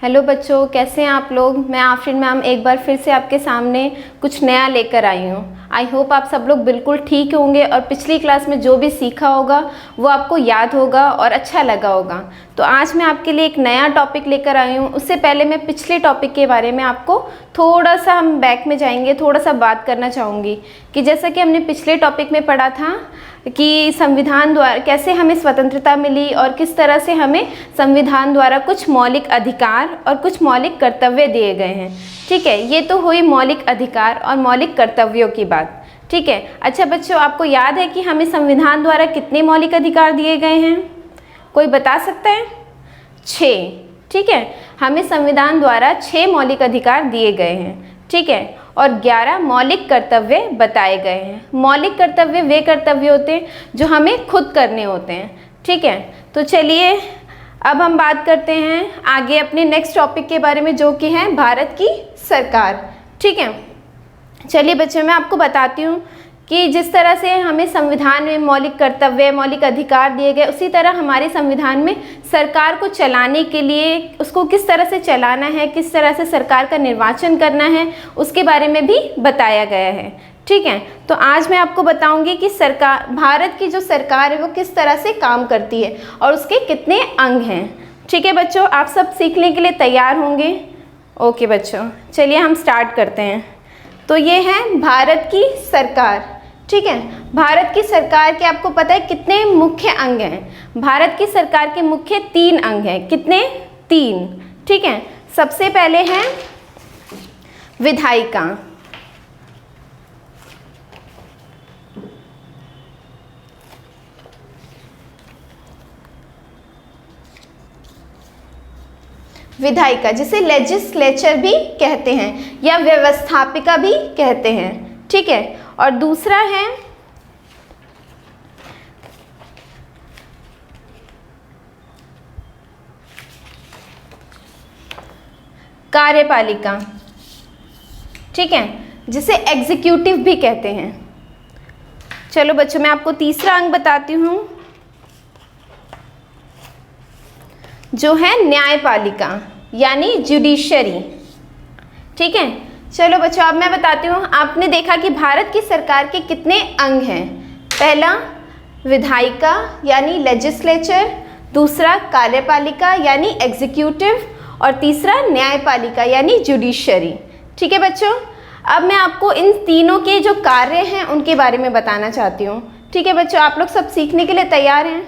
Hello बच्चों, कैसे हैं आप लोग। मैं आफरीन मैम एक बार फिर से आपके सामने कुछ नया लेकर आई हूँ। आई होप आप सब लोग बिल्कुल ठीक होंगे और पिछली क्लास में जो भी सीखा होगा वो आपको याद होगा और अच्छा लगा होगा। तो आज मैं आपके लिए एक नया टॉपिक लेकर आई हूँ। उससे पहले मैं पिछले टॉपिक के बारे में आपको थोड़ा सा हम बैक में जाएंगे, थोड़ा सा बात करना चाहूँगी कि जैसा कि हमने पिछले टॉपिक में पढ़ा था कि संविधान द्वारा कैसे हमें स्वतंत्रता मिली और किस तरह से हमें संविधान द्वारा कुछ मौलिक अधिकार और कुछ मौलिक कर्तव्य दिए गए हैं। ठीक है, ये तो हुई मौलिक अधिकार और मौलिक कर्तव्यों की बात। ठीक है, अच्छा बच्चों, आपको याद है कि हमें संविधान द्वारा कितने मौलिक अधिकार दिए गए हैं? कोई बता सकता है? 6। ठीक है, हमें संविधान द्वारा 6 मौलिक अधिकार दिए गए हैं। ठीक है, और 11 मौलिक कर्तव्य बताए गए हैं। मौलिक कर्तव्य वे कर्तव्य होते हैं जो हमें खुद करने होते हैं। ठीक है, तो चलिए अब हम बात करते हैं आगे अपने नेक्स्ट टॉपिक के बारे में, जो कि है भारत की सरकार। ठीक है, चलिए बच्चों, मैं आपको बताती हूँ कि जिस तरह से हमें संविधान में मौलिक कर्तव्य, मौलिक अधिकार दिए गए, उसी तरह हमारे संविधान में सरकार को चलाने के लिए उसको किस तरह से चलाना है, किस तरह से सरकार का निर्वाचन करना है, उसके बारे में भी बताया गया है। ठीक है, तो आज मैं आपको बताऊंगी कि सरकार, भारत की जो सरकार है वो किस तरह से काम करती है और उसके कितने अंग हैं। ठीक है बच्चों, आप सब सीखने के लिए तैयार होंगे? ओके बच्चों, चलिए हम स्टार्ट करते हैं। तो ये है भारत की सरकार। ठीक है, भारत की सरकार के आपको पता है कितने मुख्य अंग हैं? भारत की सरकार के मुख्य 3 अंग हैं। कितने? 3। ठीक है, सबसे पहले है विधायिका। विधायिका जिसे लेजिस्लेचर भी कहते हैं या व्यवस्थापिका भी कहते हैं। ठीक है, और दूसरा है कार्यपालिका। ठीक है, जिसे एग्जीक्यूटिव भी कहते हैं। चलो बच्चों, मैं आपको तीसरा अंग बताती हूँ जो है न्यायपालिका यानी जुडिशरी। ठीक है, चलो बच्चों अब मैं बताती हूँ। आपने देखा कि भारत की सरकार के कितने अंग हैं? पहला विधायिका यानी लेजिस्लेचर, दूसरा कार्यपालिका यानी एग्जीक्यूटिव और तीसरा न्यायपालिका यानी जुडिशरी। ठीक है बच्चों, अब मैं आपको इन तीनों के जो कार्य हैं उनके बारे में बताना चाहती हूँ। ठीक है बच्चों, आप लोग सब सीखने के लिए तैयार हैं?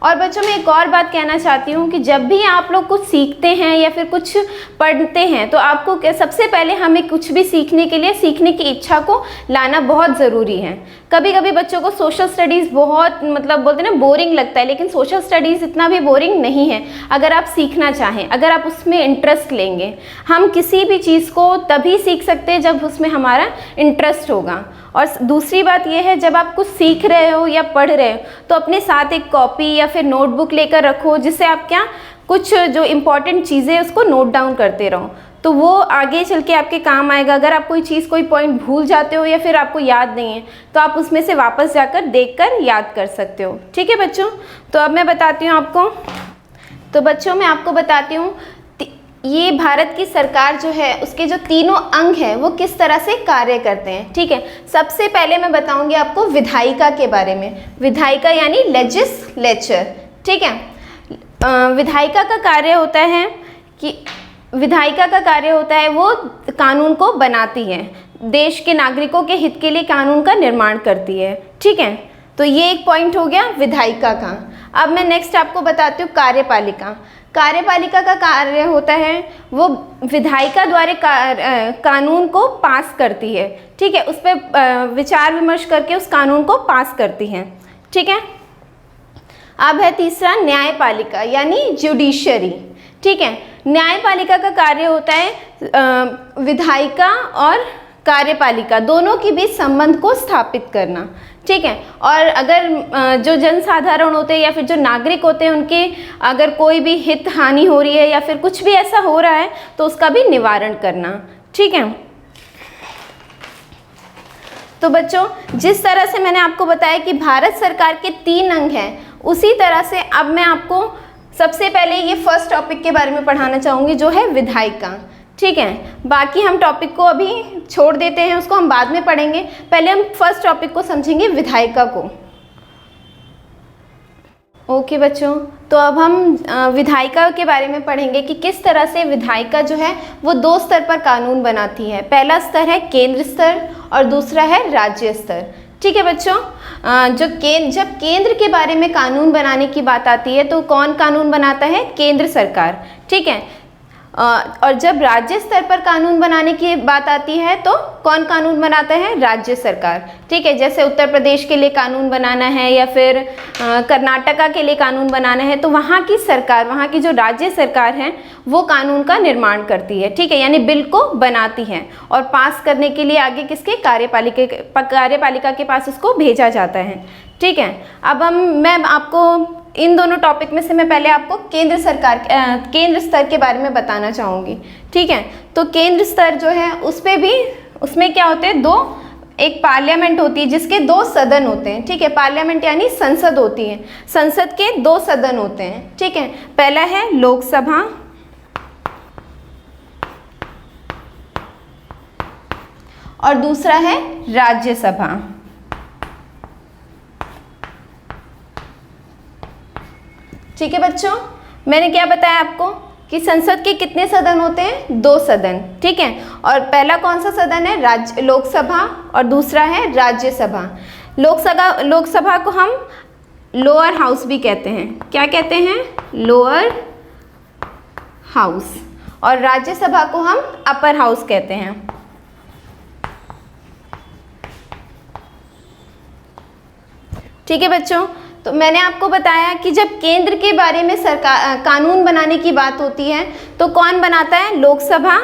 और बच्चों मैं एक और बात कहना चाहती हूँ कि जब भी आप लोग कुछ सीखते हैं या फिर कुछ पढ़ते हैं तो आपको सबसे पहले हमें कुछ भी सीखने के लिए सीखने की इच्छा को लाना बहुत ज़रूरी है। कभी कभी बच्चों को सोशल स्टडीज़ बहुत बोलते हैं ना बोरिंग लगता है, लेकिन सोशल स्टडीज़ इतना भी बोरिंग नहीं है अगर आप सीखना चाहें, अगर आप उसमें इंटरेस्ट लेंगे। हम किसी भी चीज़ को तभी सीख सकते हैं जब उसमें हमारा इंटरेस्ट होगा। और दूसरी बात यह है, जब आप कुछ सीख रहे हो या पढ़ रहे हो तो अपने साथ एक कॉपी या फिर नोटबुक लेकर रखो, जिससे आप कुछ जो इम्पोर्टेंट चीज़ें उसको नोट डाउन करते रहो, तो वो आगे चल के आपके काम आएगा। अगर आप कोई चीज़, कोई पॉइंट भूल जाते हो या फिर आपको याद नहीं है तो आप उसमें से वापस जाकर देखकर याद कर सकते हो। ठीक है बच्चों, तो अब मैं बताती हूँ आपको। तो बच्चों मैं आपको बताती हूँ ये भारत की सरकार जो है उसके जो तीनों अंग हैं वो किस तरह से कार्य करते हैं। ठीक है, सबसे पहले मैं बताऊंगी आपको विधायिका के बारे में। विधायिका यानी लेजिस्लेचर। ठीक है, विधायिका का कार्य होता है कि वो कानून को बनाती है, देश के नागरिकों के हित के लिए कानून का निर्माण करती है। ठीक है, तो ये एक पॉइंट हो गया विधायिका का। अब मैं नेक्स्ट आपको बताती हूँ कार्यपालिका। कार्यपालिका का कार्य होता है वो विधायिका द्वारा कानून को पास करती है। ठीक है, उस पर विचार विमर्श करके उस कानून को पास करती है। ठीक है, अब है तीसरा न्यायपालिका यानी जुडिशरी। ठीक है, न्यायपालिका का कार्य होता है विधायिका और कार्यपालिका दोनों के बीच संबंध को स्थापित करना। ठीक है, और अगर जो जनसाधारण होते हैं या फिर जो नागरिक होते हैं उनके अगर कोई भी हित हानि हो रही है या फिर कुछ भी ऐसा हो रहा है तो उसका भी निवारण करना। ठीक है, तो बच्चों जिस तरह से मैंने आपको बताया कि भारत सरकार के 3 अंग हैं, उसी तरह से अब मैं आपको सबसे पहले ये फर्स्ट टॉपिक के बारे में पढ़ाना चाहूँगी जो है विधायिका। ठीक है, बाकी हम टॉपिक को अभी छोड़ देते हैं, उसको हम बाद में पढ़ेंगे। पहले हम फर्स्ट टॉपिक को समझेंगे, विधायिका को। ओके बच्चों, तो अब हम विधायिका के बारे में पढ़ेंगे कि किस तरह से विधायिका जो है वो 2 स्तर पर कानून बनाती है। पहला स्तर है केंद्र स्तर और दूसरा है राज्य स्तर। ठीक है बच्चों, जब केंद्र के बारे में कानून बनाने की बात आती है तो कौन कानून बनाता है? केंद्र सरकार। ठीक है, और जब राज्य स्तर पर कानून बनाने की बात आती है तो कौन कानून बनाता है? राज्य सरकार। ठीक है, जैसे उत्तर प्रदेश के लिए कानून बनाना है या फिर कर्नाटका के लिए कानून बनाना है तो वहाँ की सरकार, वहाँ की जो राज्य सरकार है वो कानून का निर्माण करती है। ठीक है, यानी बिल को बनाती है और पास करने के लिए आगे किसके? कार्यपालिका के पास उसको भेजा जाता है। ठीक है, अब मैं आपको इन दोनों टॉपिक में से मैं पहले आपको केंद्र स्तर के बारे में बताना चाहूँगी। ठीक है, तो केंद्र स्तर जो है उसमें क्या होते हैं? एक पार्लियामेंट होती है जिसके 2 सदन होते हैं। ठीक है, पार्लियामेंट यानी संसद होती है, संसद के 2 सदन होते हैं। ठीक है, पहला है लोकसभा और दूसरा है राज्यसभा। ठीक है बच्चों, मैंने क्या बताया आपको कि संसद के कितने सदन होते हैं? 2 सदन। ठीक है, और पहला कौन सा सदन है? लोकसभा और दूसरा है राज्यसभा। लोकसभा को हम लोअर हाउस भी कहते हैं। क्या कहते हैं? Lower house. और राज्यसभा को हम अपर हाउस कहते हैं। ठीक है बच्चों, तो मैंने आपको बताया कि जब केंद्र के बारे में कानून बनाने की बात होती है तो कौन बनाता है? लोकसभा।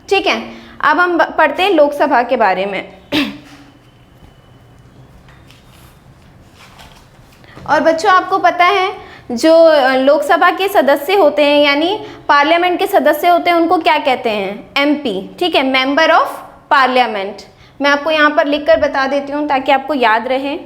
ठीक है, अब हम पढ़ते हैं लोकसभा के बारे में। और बच्चों आपको पता है जो लोकसभा के सदस्य होते हैं यानी पार्लियामेंट के सदस्य होते हैं उनको क्या कहते हैं? MP। ठीक है, मेंबर ऑफ पार्लियामेंट। मैं आपको यहाँ पर लिखकर बता देती हूँ ताकि आपको याद रहे।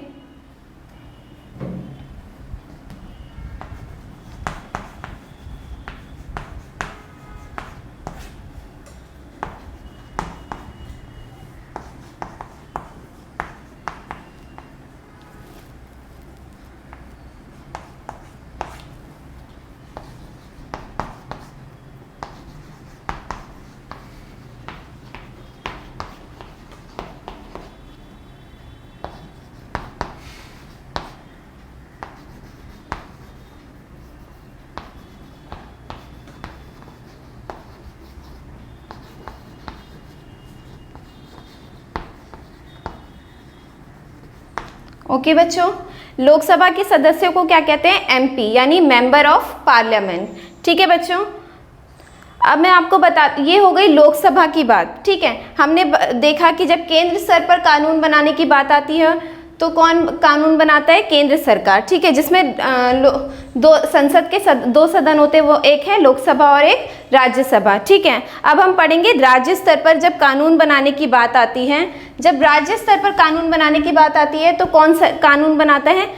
ओके बच्चों, लोकसभा के सदस्यों को क्या कहते हैं? MP यानी मेंबर ऑफ पार्लियामेंट। ठीक है बच्चों, अब मैं आपको ये हो गई लोकसभा की बात। ठीक है, हमने देखा कि जब केंद्र स्तर पर कानून बनाने की बात आती है तो कौन कानून बनाता है? केंद्र सरकार। ठीक है, जिसमें संसद के 2 सदन होते हैं, वो एक है लोकसभा और एक राज्यसभा। ठीक है, अब हम पढ़ेंगे राज्य स्तर पर जब कानून बनाने की बात आती है। जब राज्य स्तर पर कानून बनाने की बात आती है तो कौन सा कानून बनाता है?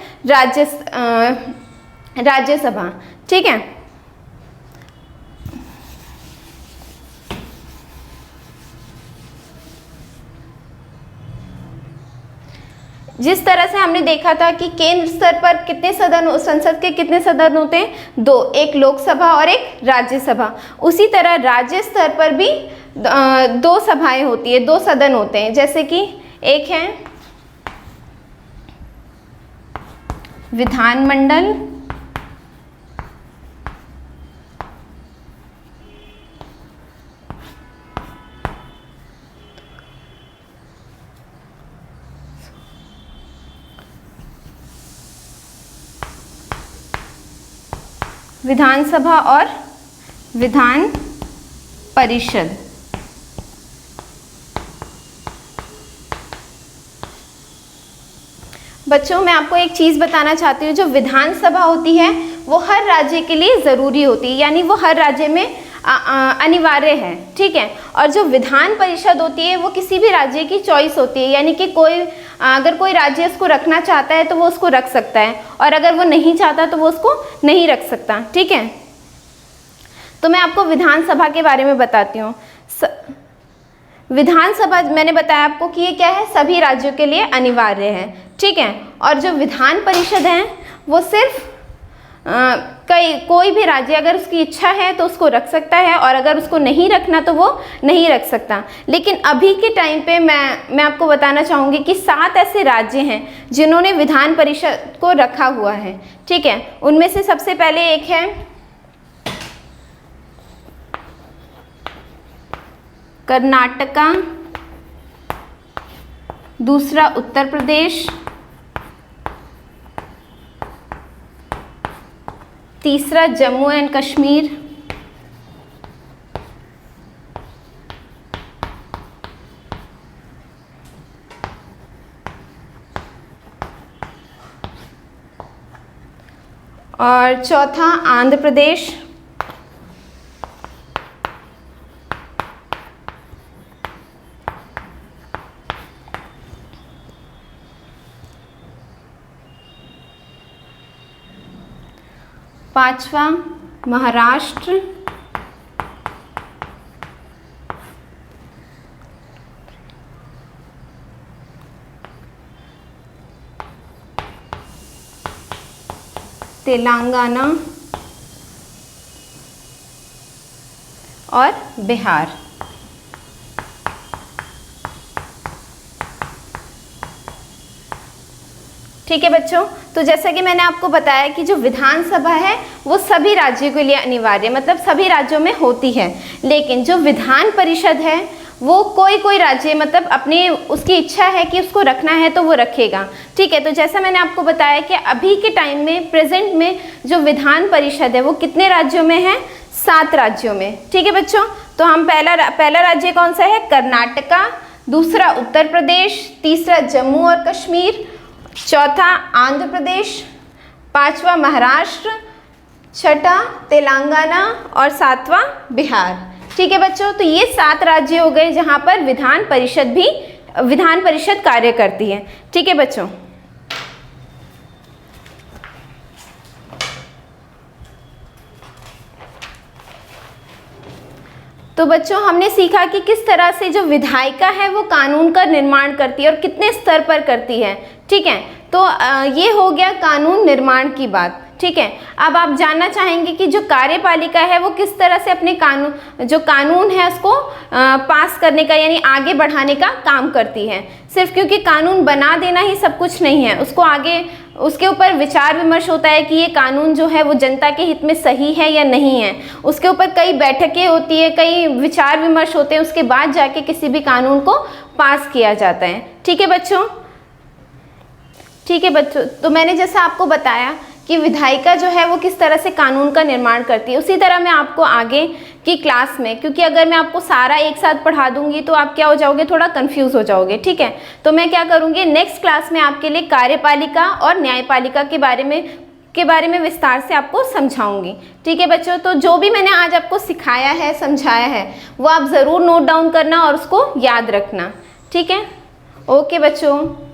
राज्यसभा। ठीक है, जिस तरह से हमने देखा था कि केंद्र स्तर पर कितने सदन, संसद के कितने सदन होते हैं? 2, एक लोकसभा और एक राज्यसभा। उसी तरह राज्य स्तर पर भी 2 सभाएं होती है, 2 सदन होते हैं। जैसे कि एक है विधानमंडल विधानसभा और विधान परिषद। बच्चों मैं आपको एक चीज़ बताना चाहती हूँ, जो विधानसभा होती है वो हर राज्य के लिए ज़रूरी होती है, यानी वो हर राज्य में अनिवार्य है, ठीक है। और जो विधान परिषद होती है वो किसी भी राज्य की चॉइस होती है, यानी कि अगर कोई राज्य उसको रखना चाहता है तो वो उसको रख सकता है, और अगर वो नहीं चाहता तो वो उसको नहीं रख सकता, ठीक है। तो मैं आपको विधानसभा के बारे में बताती हूँ। विधानसभा मैंने बताया आपको कि ये क्या है, सभी राज्यों के लिए अनिवार्य है, ठीक है। और जो विधान परिषद है वो सिर्फ कोई भी राज्य अगर उसकी इच्छा है तो उसको रख सकता है, और अगर उसको नहीं रखना तो वो नहीं रख सकता। लेकिन अभी के टाइम पे मैं आपको बताना चाहूँगी कि 7 ऐसे राज्य हैं जिन्होंने विधान परिषद को रखा हुआ है, ठीक है। उनमें से सबसे पहले एक है कर्नाटका, दूसरा उत्तर प्रदेश, तीसरा जम्मू एंड कश्मीर, और चौथा आंध्र प्रदेश, पांचवा महाराष्ट्र, तेलंगाना और बिहार। ठीक है बच्चों, तो जैसा कि मैंने आपको बताया कि जो विधानसभा है वो सभी राज्यों के लिए अनिवार्य, मतलब सभी राज्यों में होती है। लेकिन जो विधान परिषद है वो कोई राज्य मतलब अपनी उसकी इच्छा है कि उसको रखना है तो वो रखेगा, ठीक है। तो जैसा मैंने आपको बताया कि अभी के टाइम में प्रेजेंट में जो विधान परिषद है वो कितने राज्यों में है, 7 राज्यों में, ठीक है बच्चों। तो हम पहला राज्य कौन सा है, कर्नाटका, दूसरा उत्तर प्रदेश, तीसरा जम्मू और कश्मीर, चौथा आंध्र प्रदेश, पांचवा महाराष्ट्र, छठा तेलंगाना और सातवां बिहार, ठीक है बच्चों। तो ये 7 राज्य हो गए जहां पर विधान परिषद कार्य करती है, ठीक है बच्चों। तो बच्चों हमने सीखा कि किस तरह से जो विधायिका है वो कानून का निर्माण करती है और कितने स्तर पर करती है, ठीक है। तो ये हो गया कानून निर्माण की बात, ठीक है। अब आप जानना चाहेंगे कि जो कार्यपालिका है वो किस तरह से अपने कानून है उसको पास करने का यानी आगे बढ़ाने का काम करती है। सिर्फ क्योंकि कानून बना देना ही सब कुछ नहीं है, उसको आगे उसके ऊपर विचार विमर्श होता है कि ये कानून जो है वो जनता के हित में सही है या नहीं है। उसके ऊपर कई बैठकें होती है, कई विचार विमर्श होते हैं, उसके बाद जाके किसी भी कानून को पास किया जाता है, ठीक है बच्चों। ठीक है बच्चों, तो मैंने जैसा आपको बताया कि विधायिका जो है वो किस तरह से कानून का निर्माण करती है, उसी तरह मैं आपको आगे की क्लास में, क्योंकि अगर मैं आपको सारा एक साथ पढ़ा दूंगी तो आप क्या हो जाओगे, थोड़ा कंफ्यूज हो जाओगे, ठीक है। तो मैं क्या करूंगी, नेक्स्ट क्लास में आपके लिए कार्यपालिका और न्यायपालिका के बारे में विस्तार से आपको समझाऊंगी, ठीक है बच्चों। तो जो भी मैंने आज आपको सिखाया है, समझाया है, वो आप ज़रूर नोट डाउन करना और उसको याद रखना, ठीक है। ओके बच्चों।